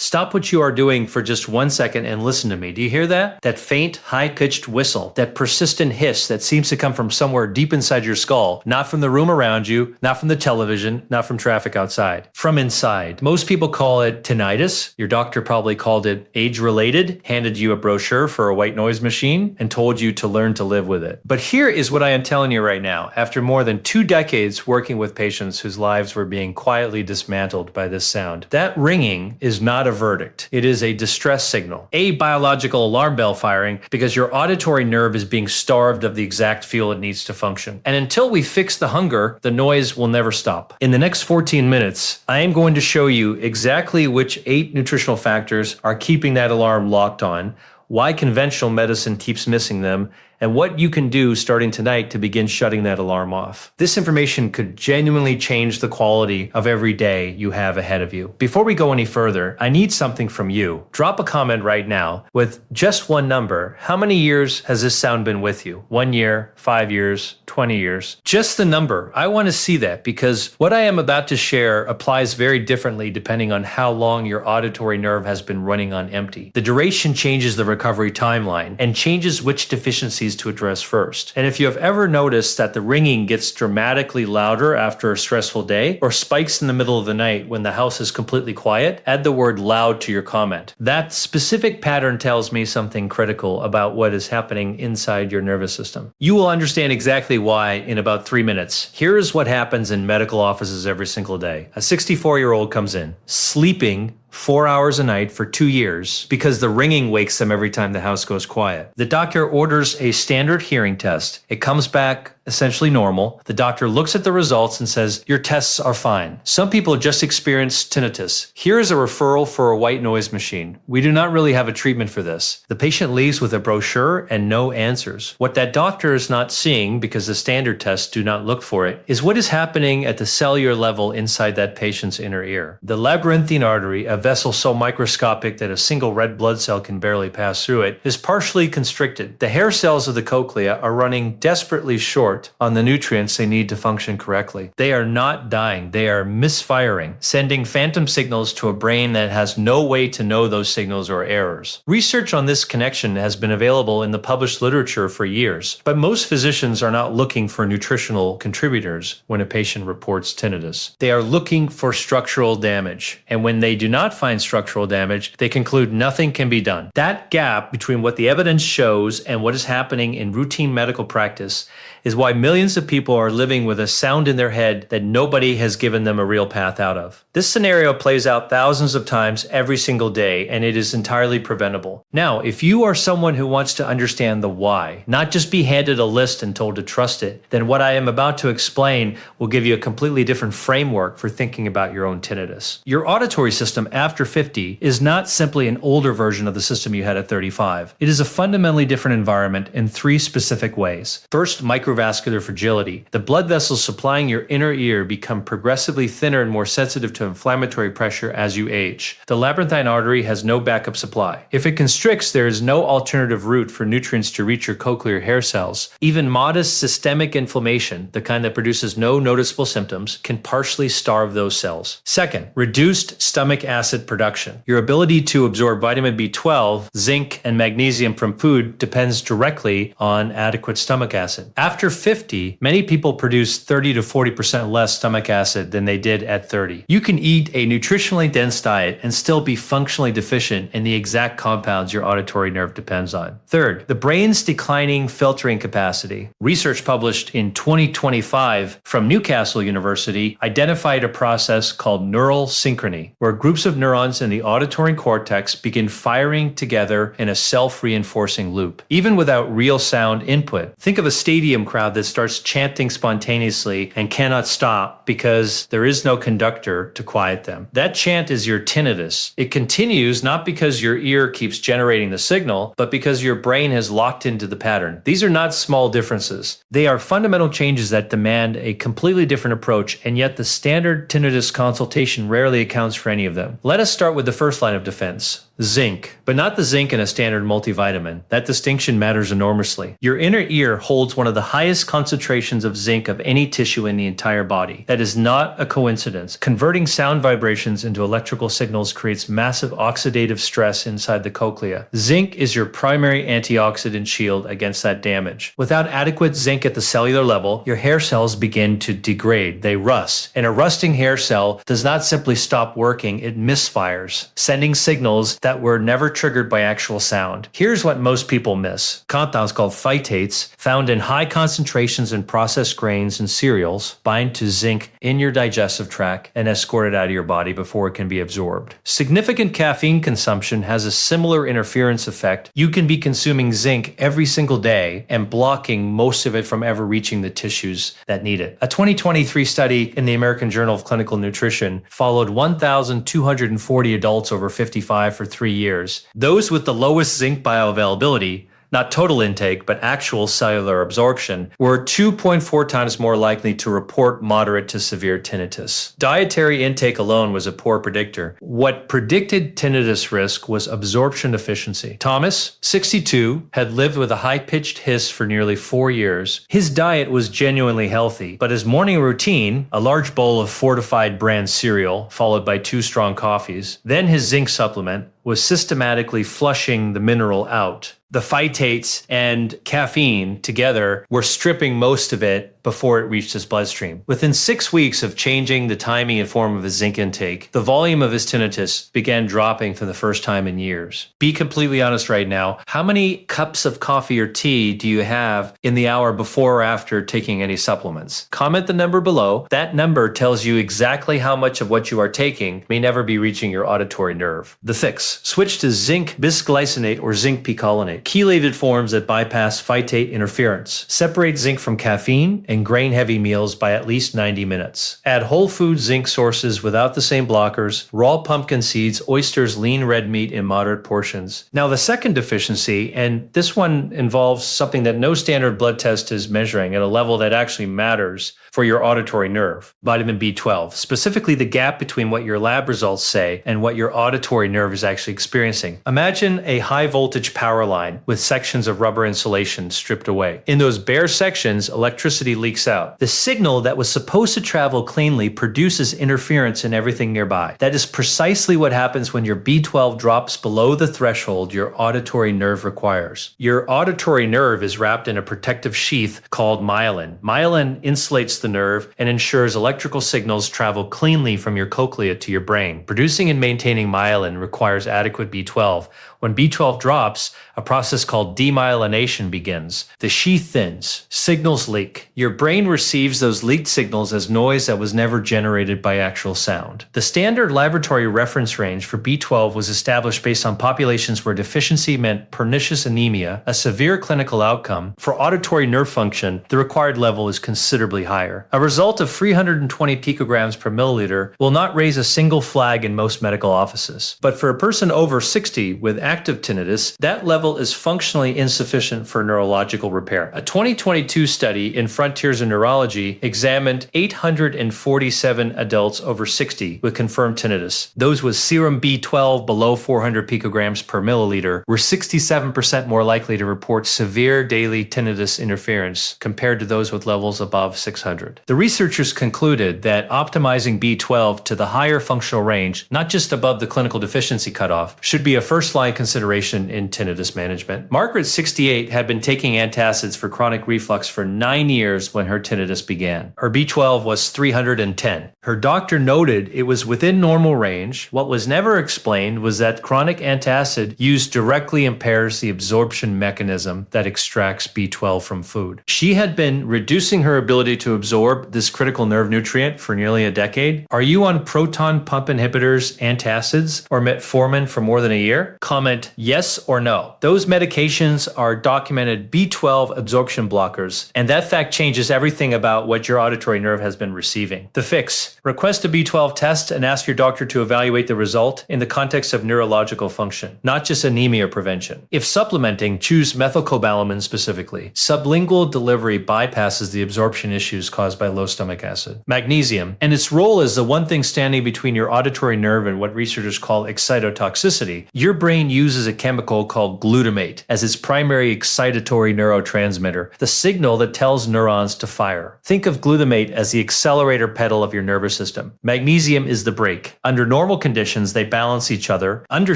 Stop what you are doing for just 1 second and listen to me. Do you hear that? That faint, high-pitched whistle, that persistent hiss that seems to come from somewhere deep inside your skull, not from the room around you, not from the television, not from traffic outside, from inside. Most people call it tinnitus. Your doctor probably called it age-related, handed you a brochure for a white noise machine, and told you to learn to live with it. But here is what I am telling you right now. After more than 2 decades working with patients whose lives were being quietly dismantled by this sound, that ringing is not a verdict. It is a distress signal, a biological alarm bell firing because your auditory nerve is being starved of the exact fuel it needs to function. And until we fix the hunger, the noise will never stop. In the next 14 minutes, I am going to show you exactly which 8 nutritional factors are keeping that alarm locked on, why conventional medicine keeps missing them, and what you can do starting tonight to begin shutting that alarm off. This information could genuinely change the quality of every day you have ahead of you. Before we go any further, I need something from you. Drop a comment right now with just one number. How many years has this sound been with you? 1 year, 5 years, 20 years? Just the number. I want to see that because what I am about to share applies very differently depending on how long your auditory nerve has been running on empty. The duration changes the recovery timeline and changes which deficiencies to address first. And if you have ever noticed that the ringing gets dramatically louder after a stressful day or spikes in the middle of the night when the house is completely quiet, add the word loud to your comment. That specific pattern tells me something critical about what is happening inside your nervous system. You will understand exactly why in about 3 minutes. Here is what happens in medical offices every single day. A 64-year-old comes in, sleeping 4 hours a night for 2 years because the ringing wakes them every time the house goes quiet. The doctor orders a standard hearing test. It comes back essentially normal. The doctor looks at the results and says, your tests are fine. Some people just experience tinnitus. Here is a referral for a white noise machine. We do not really have a treatment for this. The patient leaves with a brochure and no answers. What that doctor is not seeing, because the standard tests do not look for it, is what is happening at the cellular level inside that patient's inner ear. The labyrinthine artery, a vessel so microscopic that a single red blood cell can barely pass through it, is partially constricted. The hair cells of the cochlea are running desperately short on the nutrients they need to function correctly. They are not dying, they are misfiring, sending phantom signals to a brain that has no way to know those signals or errors. Research on this connection has been available in the published literature for years, but most physicians are not looking for nutritional contributors when a patient reports tinnitus. They are looking for structural damage, and when they do not find structural damage, they conclude nothing can be done. That gap between what the evidence shows and what is happening in routine medical practice is why millions of people are living with a sound in their head that nobody has given them a real path out of. This scenario plays out thousands of times every single day, and it is entirely preventable. Now, if you are someone who wants to understand the why, not just be handed a list and told to trust it, then what I am about to explain will give you a completely different framework for thinking about your own tinnitus. Your auditory system after 50 is not simply an older version of the system you had at 35. It is a fundamentally different environment in 3 specific ways. First, microvascular fragility. The blood vessels supplying your inner ear become progressively thinner and more sensitive to inflammatory pressure as you age. The labyrinthine artery has no backup supply. If it constricts, there is no alternative route for nutrients to reach your cochlear hair cells. Even modest systemic inflammation, the kind that produces no noticeable symptoms, can partially starve those cells. Second, reduced stomach acid production. Your ability to absorb vitamin B12, zinc, and magnesium from food depends directly on adequate stomach acid. After 50, many people produce 30 to 40% less stomach acid than they did at 30. You can eat a nutritionally dense diet and still be functionally deficient in the exact compounds your auditory nerve depends on. Third, the brain's declining filtering capacity. Research published in 2025 from Newcastle University identified a process called neural synchrony, where groups of neurons in the auditory cortex begin firing together in a self-reinforcing loop, even without real sound input. Think of a stadium crowd that starts chanting spontaneously and cannot stop because there is no conductor to quiet them. That chant is your tinnitus. It continues not because your ear keeps generating the signal, but because your brain has locked into the pattern. These are not small differences. They are fundamental changes that demand a completely different approach, and yet the standard tinnitus consultation rarely accounts for any of them. Let us start with the first line of defense, Zinc, but not the zinc in a standard multivitamin. That distinction matters enormously. Your inner ear holds one of the highest concentrations of zinc of any tissue in the entire body. That is not a coincidence. Converting sound vibrations into electrical signals creates massive oxidative stress inside the cochlea. Zinc is your primary antioxidant shield against that damage. Without adequate zinc at the cellular level, your hair cells begin to degrade. They rust. And a rusting hair cell does not simply stop working, it misfires, sending signals that were never triggered by actual sound. Here's what most people miss. Compounds called phytates, found in high concentrations in processed grains and cereals, bind to zinc in your digestive tract and escort it out of your body before it can be absorbed. Significant caffeine consumption has a similar interference effect. You can be consuming zinc every single day and blocking most of it from ever reaching the tissues that need it. A 2023 study in the American Journal of Clinical Nutrition followed 1,240 adults over 55 for 3 years. Those with the lowest zinc bioavailability, not total intake, but actual cellular absorption, were 2.4 times more likely to report moderate to severe tinnitus. Dietary intake alone was a poor predictor. What predicted tinnitus risk was absorption deficiency. Thomas, 62, had lived with a high-pitched hiss for nearly 4 years. His diet was genuinely healthy, but his morning routine, a large bowl of fortified brand cereal, followed by 2 strong coffees, then his zinc supplement, was systematically flushing the mineral out. The phytates and caffeine together were stripping most of it before it reached his bloodstream. Within 6 weeks of changing the timing and form of his zinc intake, the volume of his tinnitus began dropping for the first time in years. Be completely honest right now. How many cups of coffee or tea do you have in the hour before or after taking any supplements? Comment the number below. That number tells you exactly how much of what you are taking may never be reaching your auditory nerve. The fix. Switch to zinc bisglycinate or zinc picolinate, chelated forms that bypass phytate interference. Separate zinc from caffeine and grain-heavy meals by at least 90 minutes. Add whole food zinc sources without the same blockers, raw pumpkin seeds, oysters, lean red meat in moderate portions. Now the second deficiency, and this one involves something that no standard blood test is measuring at a level that actually matters for your auditory nerve, vitamin B12, specifically the gap between what your lab results say and what your auditory nerve is actually experiencing. Imagine a high voltage power line with sections of rubber insulation stripped away. In those bare sections, electricity leaks out. The signal that was supposed to travel cleanly produces interference in everything nearby. That is precisely what happens when your B12 drops below the threshold your auditory nerve requires. Your auditory nerve is wrapped in a protective sheath called myelin. Myelin insulates the nerve and ensures electrical signals travel cleanly from your cochlea to your brain. Producing and maintaining myelin requires adequate B12. When B12 drops, a process called demyelination begins. The sheath thins, signals leak. Your brain receives those leaked signals as noise that was never generated by actual sound. The standard laboratory reference range for B12 was established based on populations where deficiency meant pernicious anemia, a severe clinical outcome. For auditory nerve function, the required level is considerably higher. A result of 320 picograms per milliliter will not raise a single flag in most medical offices. But for a person over 60 with active tinnitus, that level is functionally insufficient for neurological repair. A 2022 study in Frontiers in Neurology examined 847 adults over 60 with confirmed tinnitus. Those with serum B12 below 400 picograms per milliliter were 67% more likely to report severe daily tinnitus interference compared to those with levels above 600. The researchers concluded that optimizing B12 to the higher functional range, not just above the clinical deficiency cutoff, should be a first-line consideration in tinnitus management. Margaret, 68, had been taking antacids for chronic reflux for 9 years when her tinnitus began. Her B12 was 310. Her doctor noted it was within normal range. What was never explained was that chronic antacid used directly impairs the absorption mechanism that extracts B12 from food. She had been reducing her ability to absorb this critical nerve nutrient for nearly a decade. Are you on proton pump inhibitors, antacids, or metformin for more than a year? Comment Supplement, yes or no? Those medications are documented B12 absorption blockers, and that fact changes everything about what your auditory nerve has been receiving. The fix: request a B12 test and ask your doctor to evaluate the result in the context of neurological function, not just anemia prevention. If supplementing, choose methylcobalamin specifically. Sublingual delivery bypasses the absorption issues caused by low stomach acid. Magnesium, and its role as the one thing standing between your auditory nerve and what researchers call excitotoxicity. Your brain uses a chemical called glutamate as its primary excitatory neurotransmitter, the signal that tells neurons to fire. Think of glutamate as the accelerator pedal of your nervous system. Magnesium is the brake. Under normal conditions, they balance each other. Under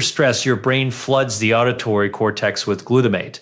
stress, your brain floods the auditory cortex with glutamate.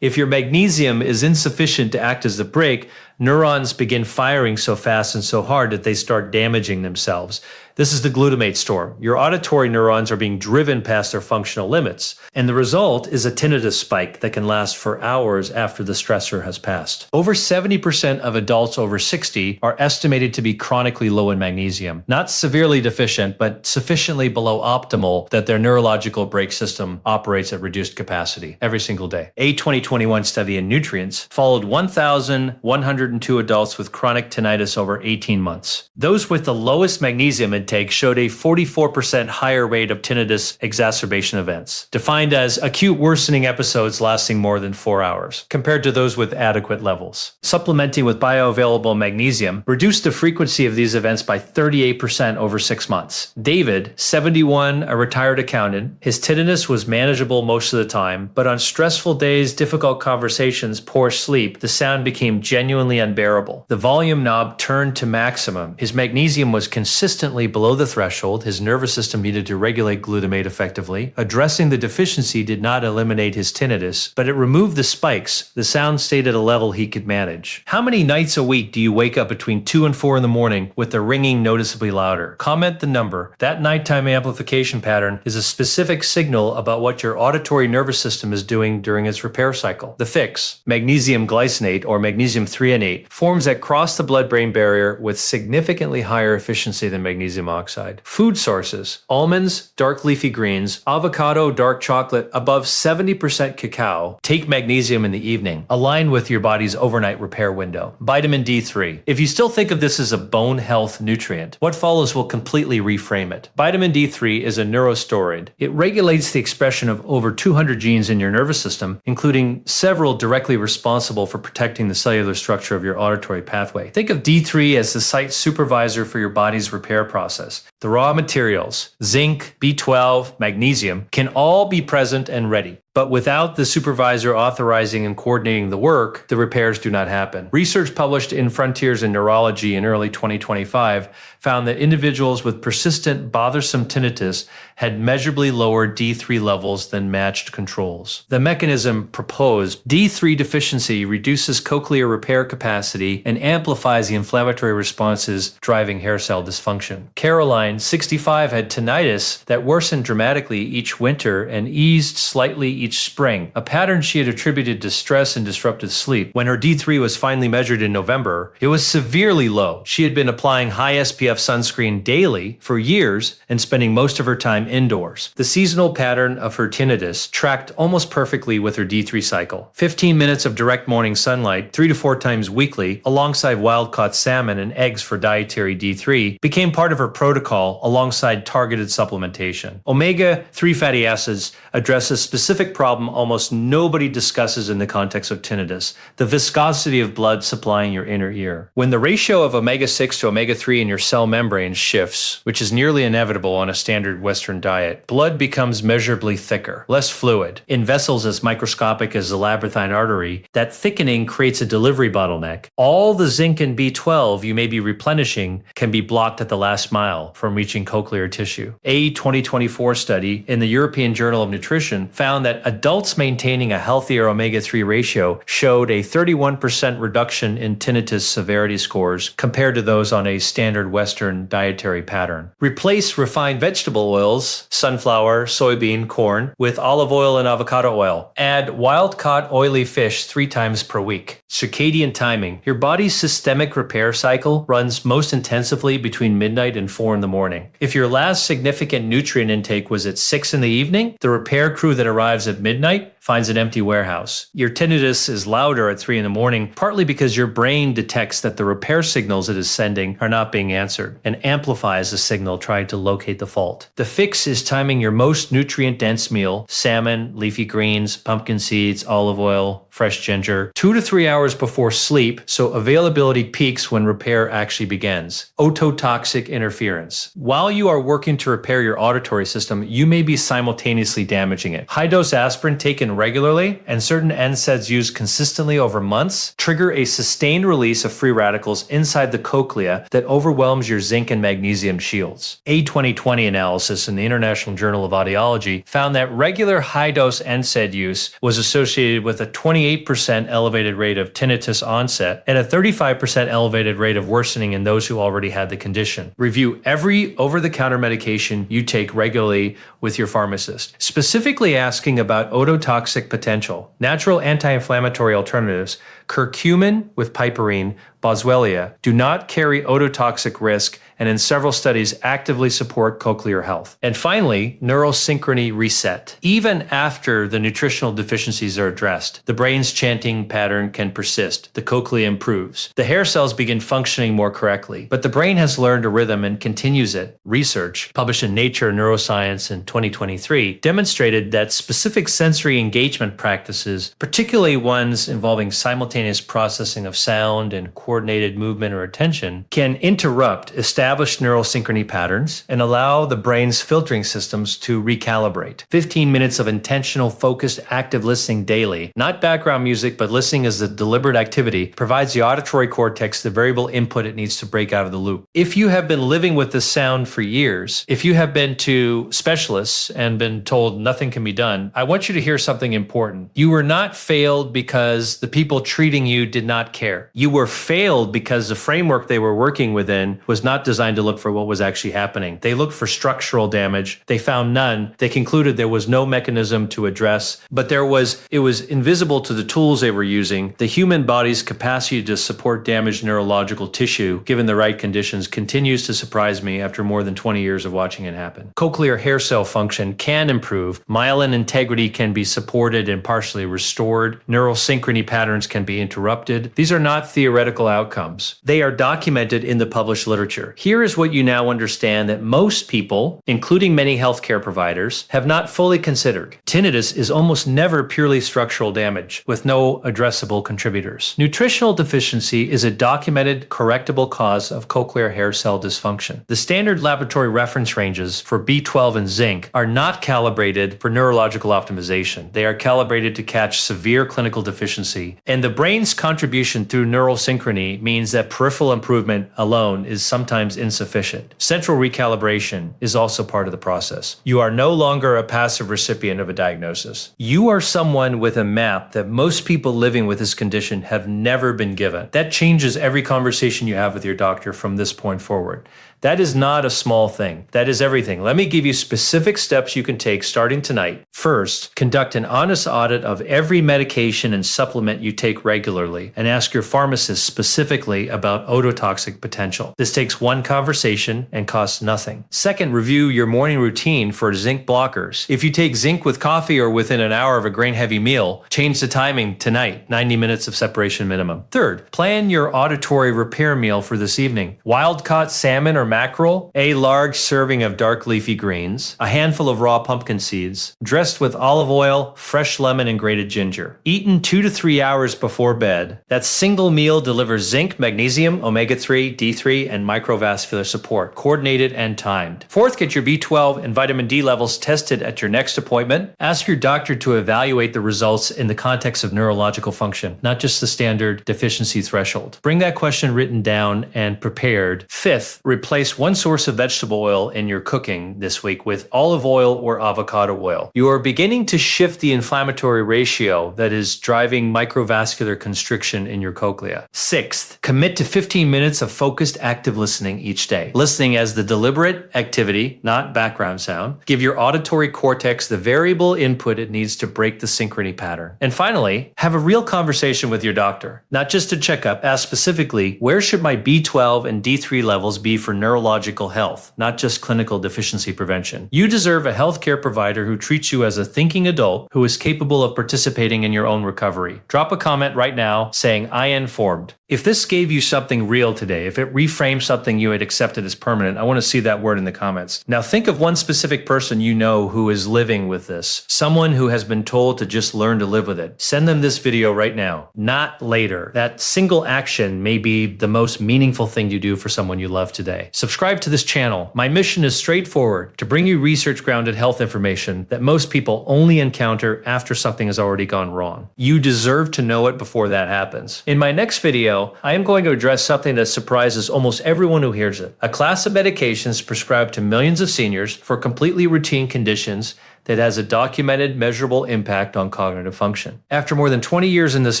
If your magnesium is insufficient to act as the brake, neurons begin firing so fast and so hard that they start damaging themselves. This is the glutamate storm. Your auditory neurons are being driven past their functional limits, and the result is a tinnitus spike that can last for hours after the stressor has passed. Over 70% of adults over 60 are estimated to be chronically low in magnesium, not severely deficient, but sufficiently below optimal that their neurological brake system operates at reduced capacity every single day. A 2021 study in Nutrients followed 1,102 adults with chronic tinnitus over 18 months. Those with the lowest magnesium intake showed a 44% higher rate of tinnitus exacerbation events, defined as acute worsening episodes lasting more than 4 hours, compared to those with adequate levels. Supplementing with bioavailable magnesium reduced the frequency of these events by 38% over 6 months. David, 71, a retired accountant, his tinnitus was manageable most of the time, but on stressful days, difficult conversations, poor sleep, the sound became genuinely unbearable. The volume knob turned to maximum. His magnesium was consistently below the threshold. His nervous system needed to regulate glutamate effectively. Addressing the deficiency did not eliminate his tinnitus, but it removed the spikes. The sound stayed at a level he could manage. How many nights a week do you wake up between 2 and 4 in the morning with the ringing noticeably louder? Comment the number. That nighttime amplification pattern is a specific signal about what your auditory nervous system is doing during its repair cycle. The fix: magnesium glycinate, or magnesium threonate, forms that cross the blood-brain barrier with significantly higher efficiency than magnesium oxide. Food sources: almonds, dark leafy greens, avocado, dark chocolate, above 70% cacao. Take magnesium in the evening. Align with your body's overnight repair window. Vitamin D3. If you still think of this as a bone health nutrient, what follows will completely reframe it. Vitamin D3 is a neurosteroid. It regulates the expression of over 200 genes in your nervous system, including several directly responsible for protecting the cellular structure of your auditory pathway. Think of D3 as the site supervisor for your body's repair process. The raw materials, zinc, B12, magnesium, can all be present and ready. But without the supervisor authorizing and coordinating the work, the repairs do not happen. Research published in Frontiers in Neurology in early 2025 found that individuals with persistent bothersome tinnitus had measurably lower D3 levels than matched controls. The mechanism proposed: D3 deficiency reduces cochlear repair capacity and amplifies the inflammatory responses driving hair cell dysfunction. Caroline, 65, had tinnitus that worsened dramatically each winter and eased slightly each spring, a pattern she had attributed to stress and disrupted sleep. When her D3 was finally measured in November, it was severely low. She had been applying high SPF sunscreen daily for years and spending most of her time indoors. The seasonal pattern of her tinnitus tracked almost perfectly with her D3 cycle. 15 minutes of direct morning sunlight 3 to 4 times weekly, alongside wild-caught salmon and eggs for dietary D3, became part of her protocol alongside targeted supplementation. Omega-3 fatty acids address a specific problem almost nobody discusses in the context of tinnitus: the viscosity of blood supplying your inner ear. When the ratio of omega-6 to omega-3 in your cell membrane shifts, which is nearly inevitable on a standard Western diet, blood becomes measurably thicker, less fluid. In vessels as microscopic as the labyrinthine artery, that thickening creates a delivery bottleneck. All the zinc and B12 you may be replenishing can be blocked at the last mile from reaching cochlear tissue. A 2024 study in the European Journal of Nutrition found that adults maintaining a healthier omega-3 ratio showed a 31% reduction in tinnitus severity scores compared to those on a standard Western dietary pattern. Replace refined vegetable oils, sunflower, soybean, corn, with olive oil and avocado oil. Add wild-caught oily fish 3 times per week. Circadian timing. Your body's systemic repair cycle runs most intensively between midnight and 4 in the morning. If your last significant nutrient intake was at 6 in the evening, the repair crew that arrives at midnight finds an empty warehouse. Your tinnitus is louder at 3 in the morning, partly because your brain detects that the repair signals it is sending are not being answered and amplifies the signal trying to locate the fault. The fix is timing your most nutrient-dense meal, salmon, leafy greens, pumpkin seeds, olive oil, fresh ginger, 2 to 3 hours before sleep so availability peaks when repair actually begins. Ototoxic interference. While you are working to repair your auditory system, you may be simultaneously damaging it. High-dose aspirin taken regularly and certain NSAIDs used consistently over months trigger a sustained release of free radicals inside the cochlea that overwhelms your zinc and magnesium shields. A 2020 analysis in the International Journal of Audiology found that regular high-dose NSAID use was associated with a 28% elevated rate of tinnitus onset and a 35% elevated rate of worsening in those who already had the condition. Review every over-the-counter medication you take regularly with your pharmacist, specifically asking about ototoxic potential. Natural anti-inflammatory alternatives, curcumin with piperine, boswellia, do not carry ototoxic risk and in several studies actively support cochlear health. And finally, neural synchrony reset. Even after the nutritional deficiencies are addressed, the brain's chanting pattern can persist. The cochlea improves. The hair cells begin functioning more correctly, but the brain has learned a rhythm and continues it. Research, published in Nature Neuroscience in 2023, demonstrated that specific sensory engagement practices, particularly ones involving simultaneous processing of sound and coordinated movement or attention, can interrupt established neural synchrony patterns and allow the brain's filtering systems to recalibrate. 15 minutes of intentional, focused, active listening daily, not background music, but listening as a deliberate activity, provides the auditory cortex the variable input it needs to break out of the loop. If you have been living with this sound for years, if you have been to specialists and been told nothing can be done, I want you to hear something important. You were not failed because the people treating you did not care. You were failed because the framework they were working within was not designed to look for what was actually happening. They looked for structural damage. They found none. They concluded there was no mechanism to address, but it was invisible to the tools they were using. The human body's capacity to support damaged neurological tissue, given the right conditions, continues to surprise me after more than 20 years of watching it happen. Cochlear hair cell function can improve. Myelin integrity can be supported and partially restored. Neural synchrony patterns can be interrupted. These are not theoretical outcomes. They are documented in the published literature. Here is what you now understand that most people, including many healthcare providers, have not fully considered. Tinnitus is almost never purely structural damage, with no addressable contributors. Nutritional deficiency is a documented, correctable cause of cochlear hair cell dysfunction. The standard laboratory reference ranges for B12 and zinc are not calibrated for neurological optimization. They are calibrated to catch severe clinical deficiency, and the brain's contribution through neural synchrony means that peripheral improvement alone is sometimes insufficient. Central recalibration is also part of the process. You are no longer a passive recipient of a diagnosis. You are someone with a map that most people living with this condition have never been given. That changes every conversation you have with your doctor from this point forward. That is not a small thing. That is everything. Let me give you specific steps you can take starting tonight. First, conduct an honest audit of every medication and supplement you take regularly and ask your pharmacist specifically about ototoxic potential. This takes one conversation and costs nothing. Second, review your morning routine for zinc blockers. If you take zinc with coffee or within an hour of a grain-heavy meal, change the timing tonight, 90 minutes of separation minimum. Third, plan your auditory repair meal for this evening. Wild-caught salmon or mackerel, a large serving of dark leafy greens, a handful of raw pumpkin seeds, dressed with olive oil, fresh lemon, and grated ginger. Eaten 2 to 3 hours before bed. That single meal delivers zinc, magnesium, omega-3, D3, and microvascular support, coordinated and timed. Fourth, get your B12 and vitamin D levels tested at your next appointment. Ask your doctor to evaluate the results in the context of neurological function, not just the standard deficiency threshold. Bring that question written down and prepared. Fifth, replace one source of vegetable oil in your cooking this week with olive oil or avocado oil. You are beginning to shift the inflammatory ratio that is driving microvascular constriction in your cochlea. Sixth, commit to 15 minutes of focused active listening each day. Listening as the deliberate activity, not background sound. Give your auditory cortex the variable input it needs to break the synchrony pattern. And finally, have a real conversation with your doctor. Not just a checkup. Ask specifically, where should my B12 and D3 levels be for neurological health, not just clinical deficiency prevention. You deserve a healthcare provider who treats you as a thinking adult who is capable of participating in your own recovery. Drop a comment right now saying, "I informed." If this gave you something real today, if it reframed something you had accepted as permanent, I want to see that word in the comments. Now think of one specific person you know who is living with this. Someone who has been told to just learn to live with it. Send them this video right now, not later. That single action may be the most meaningful thing you do for someone you love today. Subscribe to this channel. My mission is straightforward: to bring you research-grounded health information that most people only encounter after something has already gone wrong. You deserve to know it before that happens. In my next video, I am going to address something that surprises almost everyone who hears it. A class of medications prescribed to millions of seniors for completely routine conditions that has a documented, measurable impact on cognitive function. After more than 20 years in this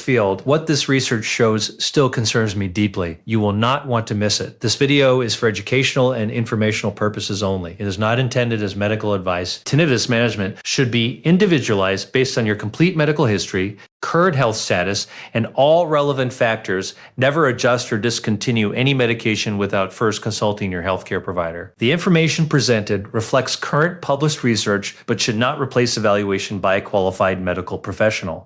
field, what this research shows still concerns me deeply. You will not want to miss it. This video is for educational and informational purposes only. It is not intended as medical advice. Tinnitus management should be individualized based on your complete medical history, current health status, and all relevant factors. Never adjust or discontinue any medication without first consulting your healthcare provider. The information presented reflects current published research, but should not replace evaluation by a qualified medical professional.